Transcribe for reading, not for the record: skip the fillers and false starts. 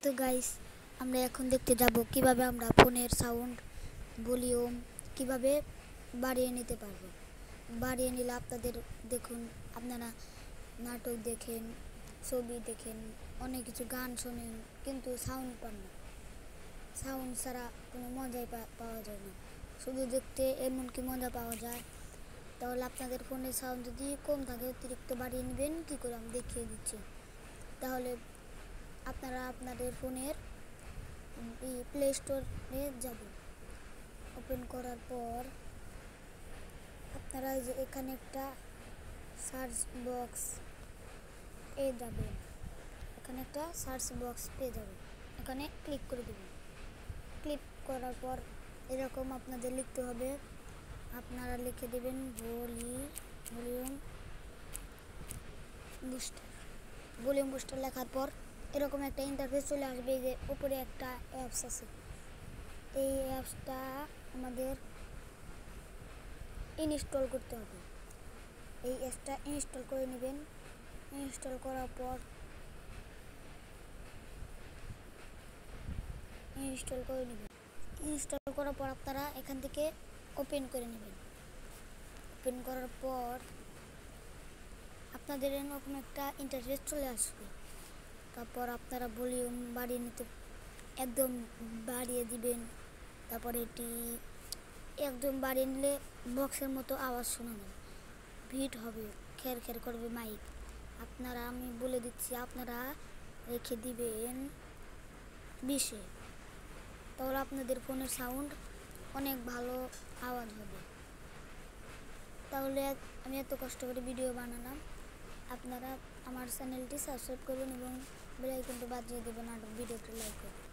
তো গাইস, আমরা এখন দেখতে যাব কিভাবে আমরা ফোনের সাউন্ড ভলিউম কিভাবে বাড়িয়ে নিতে পারবো। বাড়িয়ে নিলে আপনাদের দেখুন, আপনারা নাটক দেখেন, ছবি দেখেন, অনেক কিছু গান শোনেন, কিন্তু সাউন্ড পান না। সাউন্ড ছাড়া কোনো মজাই পাওয়া যায় না, শুধু দেখতে এমনকি মজা পাওয়া যায়। তাহলে আপনাদের ফোনের সাউন্ড যদি কম থাকে অতিরিক্ত বাড়িয়ে নেবেন কী করে আমি দেখিয়ে দিচ্ছি। তাহলে আপনারা আপনাদের ফোনের প্লে স্টোরে যাবেন। ওপেন করার পর আপনারা যে এখানে একটা সার্চ বক্স পেয়ে যাবেন, এখানে ক্লিক করে দেবেন। ক্লিক করার পর এরকম আপনাদের লিখতে হবে, আপনারা লিখে দেবেন ভলিউম বুস্টার। লেখার পর এরকম একটা ইন্টারফেস চলে আসবে। যে উপরে একটা অ্যাপস আছে, এই অ্যাপসটা আমাদের ইনস্টল করতে হবে। এই অ্যাপসটা ইনস্টল করে নেবেন। ইনস্টল করার পর আপনারা এখান থেকে ওপেন করে নেবেন। ওপেন করার পর আপনাদের এরকম একটা ইন্টারফেস চলে আসবে। তারপর আপনারা ভলিউম বাড়িয়ে নিতে একদম বাড়িয়ে দিবেন। তারপর এটি একদম বাড়িয়ে নিলে বক্সের মতো আওয়াজ শোনা যাবে, ভিড় হবে, খের খের করবে মাইক। আমি বলে দিচ্ছি, আপনারা রেখে দিবেন 20-এ। তাহলে আপনাদের ফোনের সাউন্ড অনেক ভালো আওয়াজ হবে। তাহলে আমি এত কষ্ট করে ভিডিও বানালাম, আপনারা আমার চ্যানেলটি সাবস্ক্রাইব করবেন এবং বেল আইকনটি বাজিয়ে দেবেন আর ভিডিওটি লাইক করবেন।